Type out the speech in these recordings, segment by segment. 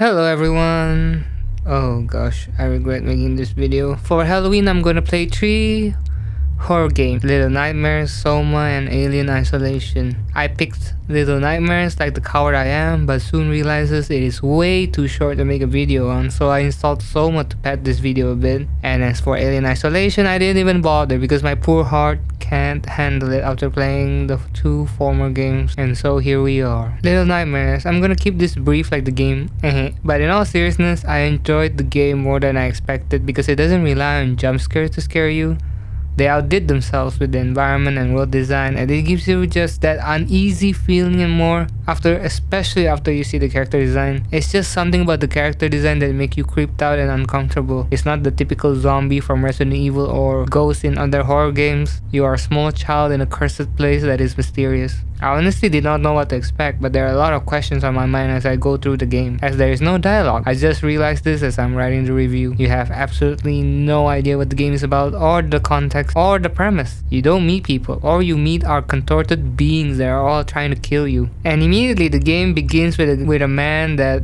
Hello everyone! Oh gosh, I regret making this video. For Halloween, I'm gonna play 3 horror games: Little Nightmares, Soma, and Alien Isolation. I picked Little Nightmares like the coward I am, but soon realizes it is way too short to make a video on, so I installed Soma to pad this video a bit. And as for Alien Isolation, I didn't even bother because my poor heart can't handle it after playing the 2 former games, and so here we are. Little Nightmares. I'm gonna keep this brief like the game, but in all seriousness, I enjoyed the game more than I expected because it doesn't rely on jump scares to scare you. They outdid themselves with the environment and world design, and it gives you just that uneasy feeling and more especially after you see the character design. It's just something about the character design that make you creeped out and uncomfortable. It's not the typical zombie from Resident Evil or ghost in other horror games. You are a small child in a cursed place that is mysterious. I honestly did not know what to expect, but there are a lot of questions on my mind as I go through the game, as there is no dialogue. I just realized this as I'm writing the review. You have absolutely no idea what the game is about, or the context, or the premise. You don't meet people, or you meet are contorted beings that are all trying to kill you. And immediately the game begins with a man that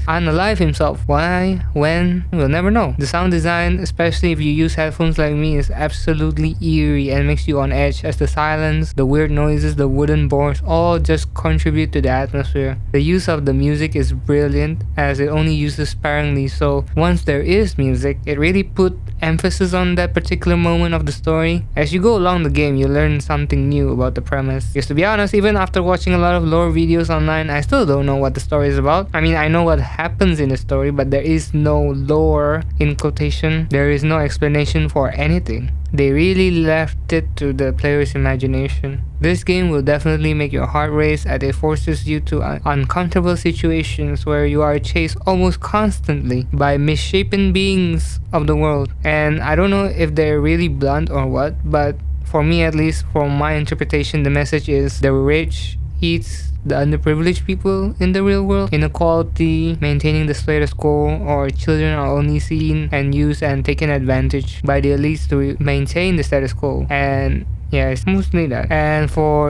unalive himself. Why? When? We'll never know. The sound design, especially if you use headphones like me, is absolutely eerie and makes you on edge, as the silence, the weird noises, the wooden board all just contribute to the atmosphere. The use of the music is brilliant, as it only uses sparingly, so once there is music, it really put emphasis on that particular moment of the story. As you go along the game, you learn something new about the premise. Because to be honest, even after watching a lot of lore videos online, I still don't know what the story is about. I mean, I know what happens in the story, but there is no lore in quotation. There is no explanation for anything. They really left it to the player's imagination. This game will definitely make your heart race, as it forces you to uncomfortable situations where you are chased almost constantly by misshapen beings of the world. And I don't know if they're really blunt or what, but for me, at least from my interpretation, the message is the rich eats the underprivileged people in the real world. Inequality, maintaining the status quo, or children are only seen and used and taken advantage by the elites to maintain the status quo. And yeah, it's mostly that. And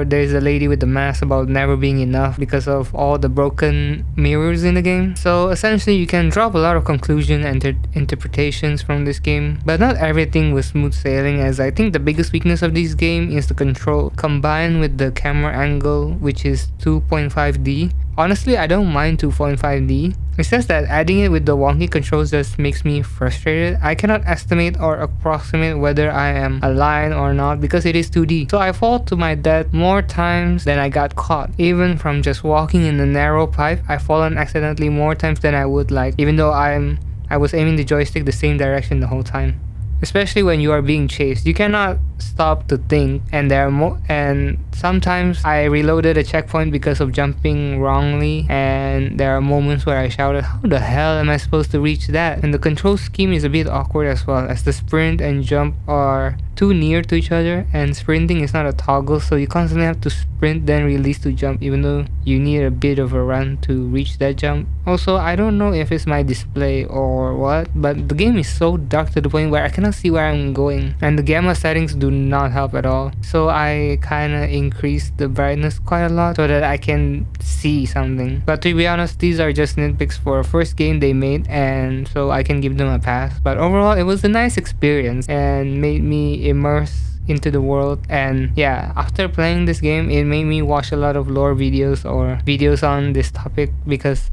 there's a lady with the mask about never being enough because of all the broken mirrors in the game. So essentially, you can drop a lot of conclusion and interpretations from this game, but not everything was smooth sailing, as I think the biggest weakness of this game is the control, combined with the camera angle, which is 2.5D. Honestly, I don't mind 2.5D. It's just that adding it with the wonky controls just makes me frustrated. I cannot estimate or approximate whether I am a lion or not because it is 2D. So I fall to my death more times than I got caught. Even from just walking in a narrow pipe, I've fallen accidentally more times than I would like, even though I was aiming the joystick the same direction the whole time. Especially when you are being chased, you cannot stop to think, and sometimes I reloaded a checkpoint because of jumping wrongly, and there are moments where I shouted, how the hell am I supposed to reach that? And the control scheme is a bit awkward as well, as the sprint and jump are too near to each other, and sprinting is not a toggle, so you constantly have to sprint then release to jump, even though you need a bit of a run to reach that jump. Also, I don't know if it's my display or what, but the game is so dark to the point where I cannot see where I'm going, and the gamma settings do not help at all. So I kinda increased the brightness quite a lot so that I can see something. But to be honest, these are just nitpicks for a first game they made, and so I can give them a pass. But overall, it was a nice experience and made me immerse into the world. And yeah, after playing this game, it made me watch a lot of lore videos or videos on this topic because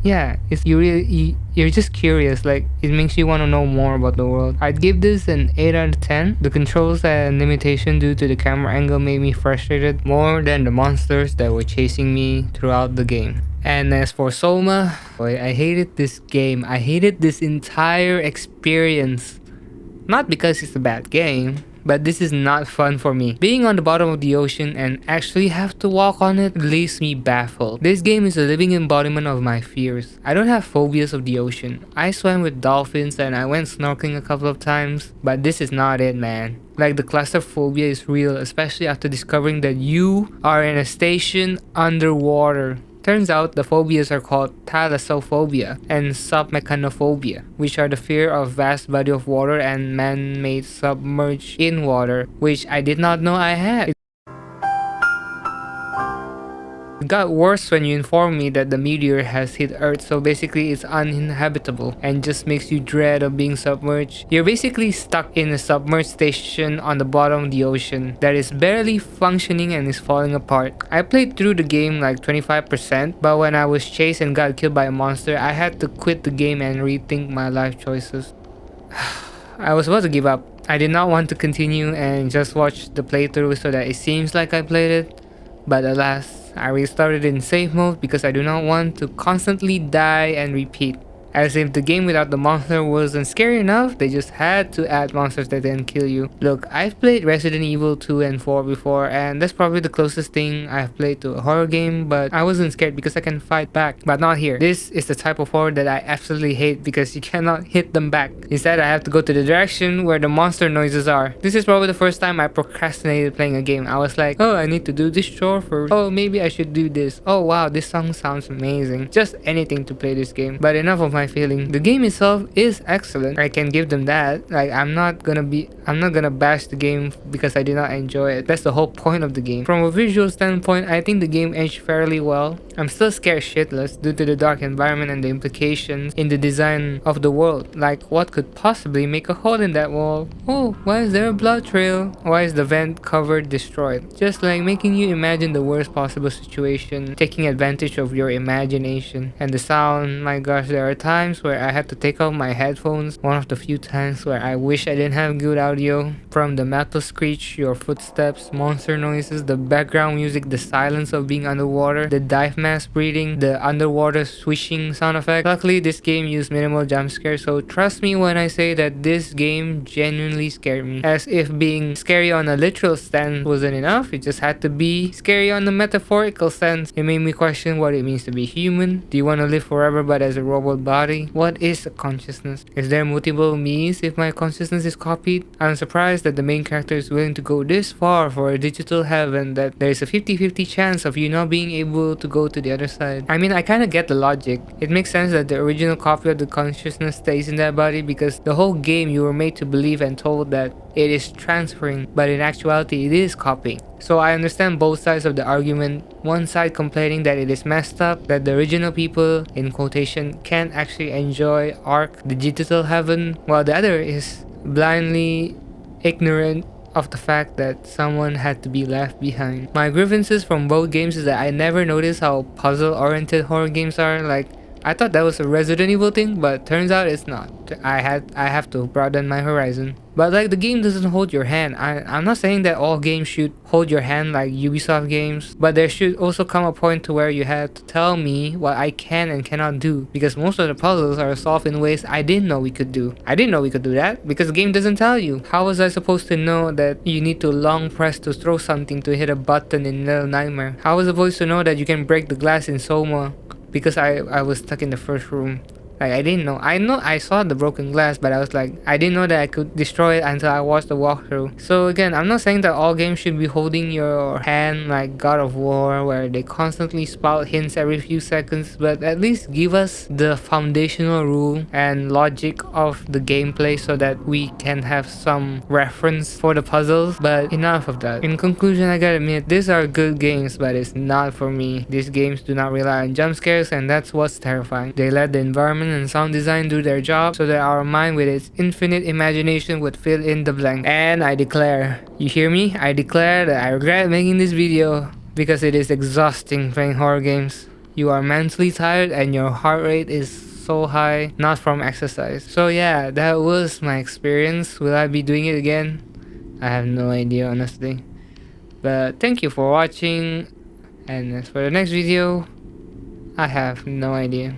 yeah, you're just curious. Like, it makes you want to know more about the world. I'd give this an 8 out of 10. The controls and limitation due to the camera angle made me frustrated more than the monsters that were chasing me throughout the game. And as for Soma, boy, I hated this game. I hated this entire experience. Not because it's a bad game, but this is not fun for me. Being on the bottom of the ocean and actually have to walk on it leaves me baffled. This game is a living embodiment of my fears. I don't have phobias of the ocean. I swam with dolphins and I went snorkeling a couple of times, but this is not it, man. Like, the claustrophobia is real, especially after discovering that you are in a station underwater. Turns out the phobias are called thalassophobia and submechanophobia, which are the fear of vast body of water and man-made submerged in water, which I did not know I had. It got worse when you informed me that the meteor has hit Earth, so basically it's uninhabitable and just makes you dread of being submerged. You're basically stuck in a submerged station on the bottom of the ocean that is barely functioning and is falling apart. I played through the game like 25%, but when I was chased and got killed by a monster, I had to quit the game and rethink my life choices. I was about to give up. I did not want to continue and just watch the playthrough so that it seems like I played it, but alas, I restarted in save mode because I do not want to constantly die and repeat. As if the game without the monster wasn't scary enough, they just had to add monsters that didn't kill you. Look, I've played Resident Evil 2 and 4 before, and that's probably the closest thing I've played to a horror game, but I wasn't scared because I can fight back. But not here. This is the type of horror that I absolutely hate because you cannot hit them back. Instead, I have to go to the direction where the monster noises are. This is probably the first time I procrastinated playing a game. I was like, oh, I need to do this chore first. Oh, maybe I should do this. Oh wow, this song sounds amazing. Just anything to play this game. But enough of my feeling. The game itself is excellent. I can give them that. Like I'm not gonna bash the game because I did not enjoy it. That's the whole point of the game. From a visual standpoint, I think the game aged fairly well. I'm still scared shitless due to the dark environment and the implications in the design of the world. Like what could possibly make a hole in that wall? Oh, why is there a blood trail? Why is the vent cover destroyed? Just like making you imagine the worst possible situation, taking advantage of your imagination. And the sound, my gosh, there are times where I had to take off my headphones. One of the few times where I wish I didn't have good audio. From the metal screech, your footsteps, monster noises, the background music, the silence of being underwater, the dive mask breathing, the underwater swishing sound effect. Luckily, this game used minimal jump scares, so trust me when I say that this game genuinely scared me. As if being scary on a literal sense wasn't enough, it just had to be scary on the metaphorical sense. It made me question what it means to be human. Do you want to live forever but as a robot body? What is a consciousness? Is there multiple me's if my consciousness is copied? I'm surprised that the main character is willing to go this far for a digital heaven that there is a 50-50 chance of you not being able to go to the other side. I mean, I kinda get the logic. It makes sense that the original copy of the consciousness stays in that body because the whole game you were made to believe and told that it is transferring, but in actuality it is copying. So I understand both sides of the argument. One side complaining that it is messed up, that the original people, in quotation, can't actually enjoy Ark, the digital heaven, while the other is blindly ignorant of the fact that someone had to be left behind. My grievances from both games is that I never noticed how puzzle-oriented horror games are. Like, I thought that was a Resident Evil thing, but turns out it's not. I have to broaden my horizon. But like the game doesn't hold your hand. I'm not saying that all games should hold your hand like Ubisoft games, but there should also come a point to where you have to tell me what I can and cannot do, because most of the puzzles are solved in ways I didn't know we could do. I didn't know we could do that because the game doesn't tell you. How was I supposed to know that you need to long press to throw something to hit a button in Little Nightmare? How was I supposed to know that you can break the glass in Soma? Because I was stuck in the first room. Like I didn't know. I saw the broken glass, but I was like, I didn't know that I could destroy it until I watched the walkthrough. So again, I'm not saying that all games should be holding your hand like God of War, where they constantly spout hints every few seconds, but at least give us the foundational rule and logic of the gameplay so that we can have some reference for the puzzles. But enough of that. In conclusion, I gotta admit, these are good games, but it's not for me. These games do not rely on jump scares, and that's what's terrifying. They let the environment and sound design do their job so that our mind with its infinite imagination would fill in the blank. And I declare, you hear me? I declare that I regret making this video because it is exhausting playing horror games. You are mentally tired and your heart rate is so high, not from exercise. So yeah, that was my experience. Will I be doing it again? I have no idea, honestly. But thank you for watching, and as for the next video, I have no idea.